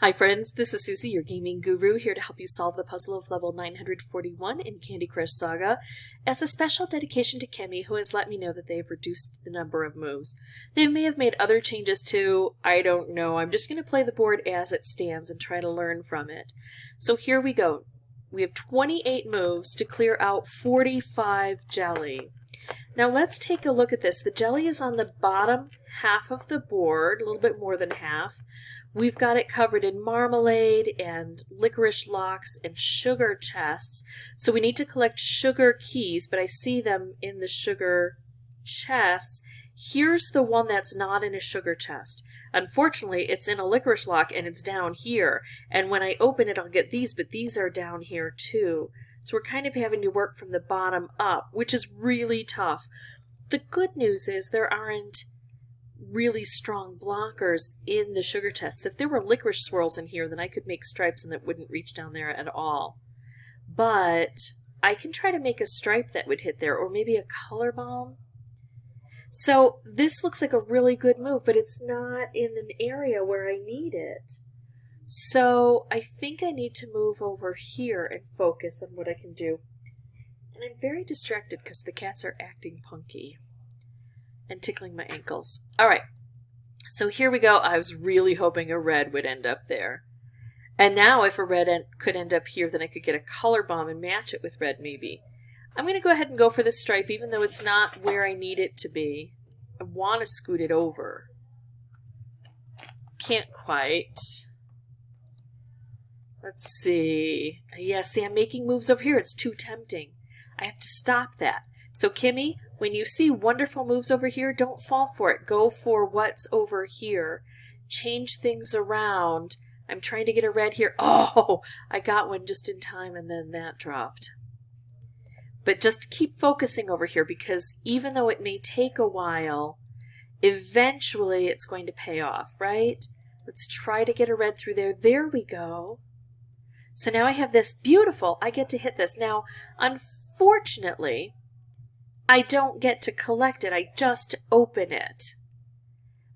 Hi friends, this is Susie, your gaming guru, here to help you solve the puzzle of level 941 in Candy Crush Saga as a special dedication to Kimmy, who has let me know that they have reduced the number of moves. They may have made other changes too, I don't know. I'm just going to play the board as it stands and try to learn from it. So here we go. We have 28 moves to clear out 45 jelly. Now let's take a look at this. The jelly is on the bottom half of the board, a little bit more than half. We've got it covered in marmalade and licorice locks and sugar chests. So we need to collect sugar keys, but I see them in the sugar chests. Here's the one that's not in a sugar chest. Unfortunately, it's in a licorice lock and it's down here. And when I open it, I'll get these, but these are down here too. So we're kind of having to work from the bottom up, which is really tough. The good news is there aren't really strong blockers in the sugar chests. If there were licorice swirls in here, then I could make stripes and it wouldn't reach down there at all. But I can try to make a stripe that would hit there, or maybe a color bomb. So this looks like a really good move, but it's not in an area where I need it. So I think I need to move over here and focus on what I can do. And I'm very distracted because the cats are acting punky and tickling my ankles. All right, so here we go. I was really hoping a red would end up there. And now if a red could end up here, then I could get a color bomb and match it with red maybe. I'm going to go ahead and go for this stripe, even though it's not where I need it to be. I want to scoot it over. Can't quite. Let's see. Yeah, see, I'm making moves over here. It's too tempting. I have to stop that. So Kimmy, when you see wonderful moves over here, don't fall for it. Go for what's over here. Change things around. I'm trying to get a red here. Oh, I got one just in time and then that dropped. But just keep focusing over here because even though it may take a while, eventually it's going to pay off, right? Let's try to get a red through there. There we go. So now I have this beautiful, I get to hit this. Now, unfortunately, I don't get to collect it. I just open it.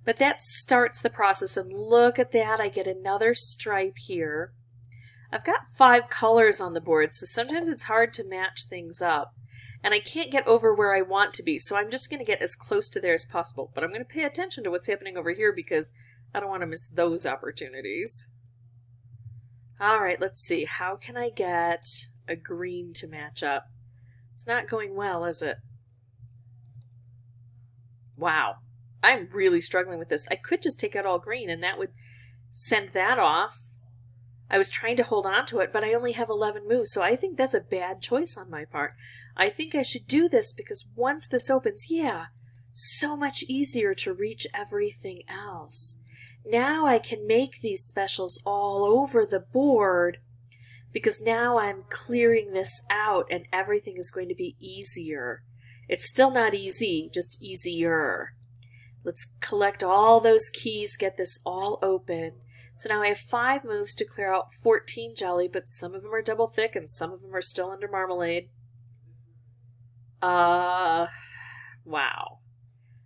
But that starts the process, and look at that. I get another stripe here. I've got 5 colors on the board, so sometimes it's hard to match things up. And I can't get over where I want to be, so I'm just going to get as close to there as possible. But I'm going to pay attention to what's happening over here because I don't want to miss those opportunities. All right, let's see. How can I get a green to match up? It's not going well, is it? Wow, I'm really struggling with this. I could just take out all green and that would send that off. I was trying to hold on to it, but I only have 11 moves, so I think that's a bad choice on my part. I think I should do this because once this opens, yeah, so much easier to reach everything else. Now I can make these specials all over the board because now I'm clearing this out and everything is going to be easier. It's still not easy, just easier. Let's collect all those keys, get this all open. So now I have 5 moves to clear out 14 jelly, but some of them are double thick and some of them are still under marmalade. Wow.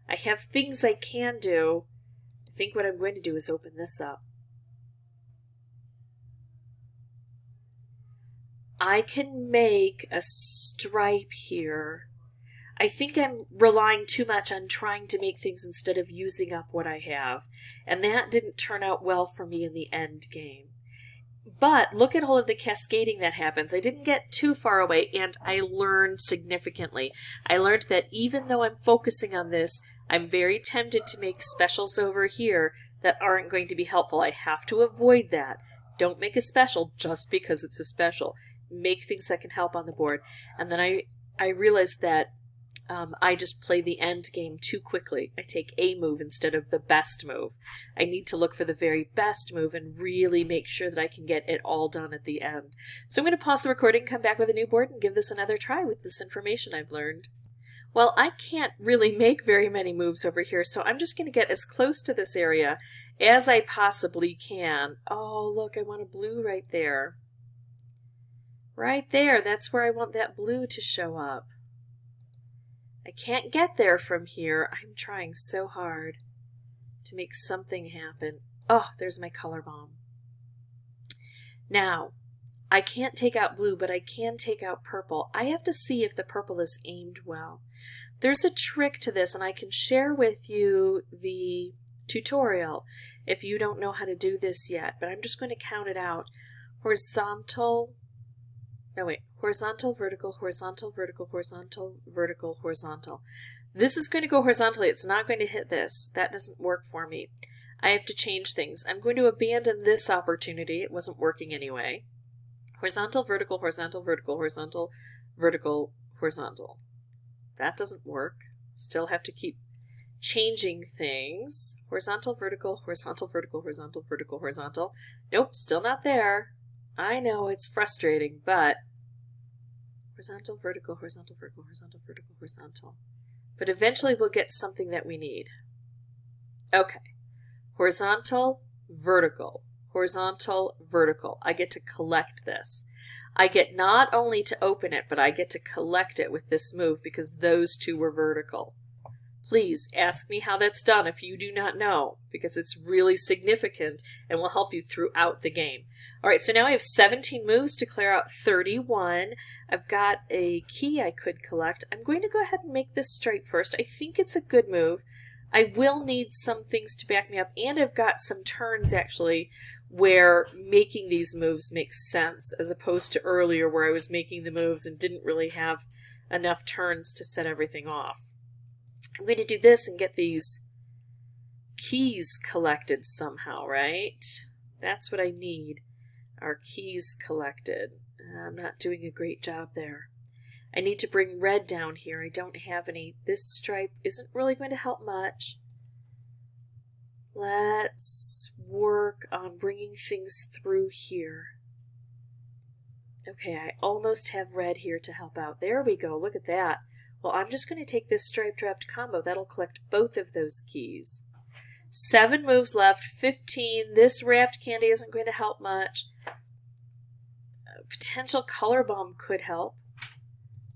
I have things I can do. I think what I'm going to do is open this up. I can make a stripe here. I think I'm relying too much on trying to make things instead of using up what I have. And that didn't turn out well for me in the end game. But look at all of the cascading that happens. I didn't get too far away and I learned significantly. I learned that even though I'm focusing on this, I'm very tempted to make specials over here that aren't going to be helpful. I have to avoid that. Don't make a special just because it's a special. Make things that can help on the board. And then I realized that I just play the end game too quickly. I take a move instead of the best move. I need to look for the very best move and really make sure that I can get it all done at the end. So I'm going to pause the recording, come back with a new board, and give this another try with this information I've learned. Well, I can't really make very many moves over here, so I'm just going to get as close to this area as I possibly can. Oh, look, I want a blue right there. Right there, that's where I want that blue to show up. I can't get there from here. I'm trying so hard to make something happen. Oh, there's my color bomb. Now, I can't take out blue, but I can take out purple. I have to see if the purple is aimed well. There's a trick to this, and I can share with you the tutorial if you don't know how to do this yet, but I'm just going to count it out. Horizontal, vertical, horizontal, vertical, horizontal, vertical, horizontal. This is going to go horizontally. It's not going to hit this. That doesn't work for me. I have to change things. I'm going to abandon this opportunity. It wasn't working anyway. Horizontal, vertical, horizontal, vertical, horizontal, vertical, horizontal. That doesn't work. Still have to keep changing things. Horizontal, vertical, horizontal, vertical, horizontal, vertical, horizontal. Nope, still not there. I know it's frustrating, but horizontal, vertical, horizontal, vertical, horizontal, vertical, horizontal. But eventually we'll get something that we need. Okay. Horizontal, vertical, horizontal, vertical. I get to collect this. I get not only to open it, but I get to collect it with this move because those two were vertical. Please ask me how that's done if you do not know, because it's really significant and will help you throughout the game. All right, so now I have 17 moves to clear out 31. I've got a key I could collect. I'm going to go ahead and make this stripe first. I think it's a good move. I will need some things to back me up, and I've got some turns actually where making these moves makes sense as opposed to earlier where I was making the moves and didn't really have enough turns to set everything off. I'm going to do this and get these keys collected somehow, right? That's what I need, are keys collected. I'm not doing a great job there. I need to bring red down here. I don't have any. This stripe isn't really going to help much. Let's work on bringing things through here. Okay, I almost have red here to help out. There we go. Look at that. Well, I'm just going to take this striped wrapped combo. That'll collect both of those keys. 7 moves left, 15. This wrapped candy isn't going to help much. Potential color bomb could help.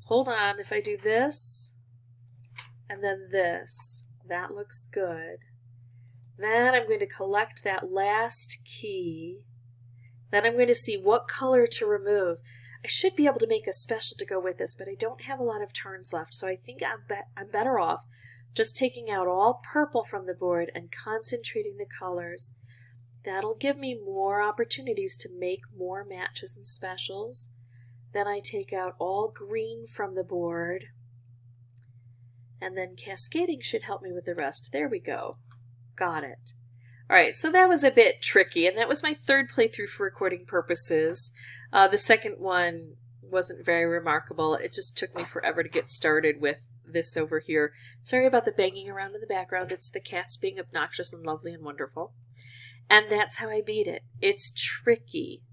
Hold on, if I do this, and then this, that looks good. Then I'm going to collect that last key. Then I'm going to see what color to remove. I should be able to make a special to go with this, but I don't have a lot of turns left, so I think I'm better off just taking out all purple from the board and concentrating the colors. That'll give me more opportunities to make more matches and specials. Then I take out all green from the board. And then cascading should help me with the rest. There we go. Got it. All right, so that was a bit tricky, and that was my third playthrough for recording purposes. The second one wasn't very remarkable. It just took me forever to get started with this over here. Sorry about the banging around in the background. It's the cats being obnoxious and lovely and wonderful. And that's how I beat it. It's tricky.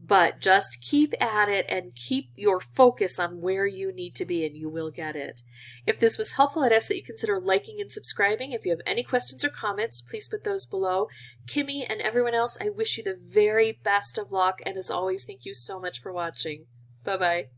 But just keep at it and keep your focus on where you need to be and you will get it. If this was helpful, I'd ask that you consider liking and subscribing. If you have any questions or comments, please put those below. Kimmy and everyone else, I wish you the very best of luck. And as always, thank you so much for watching. Bye-bye.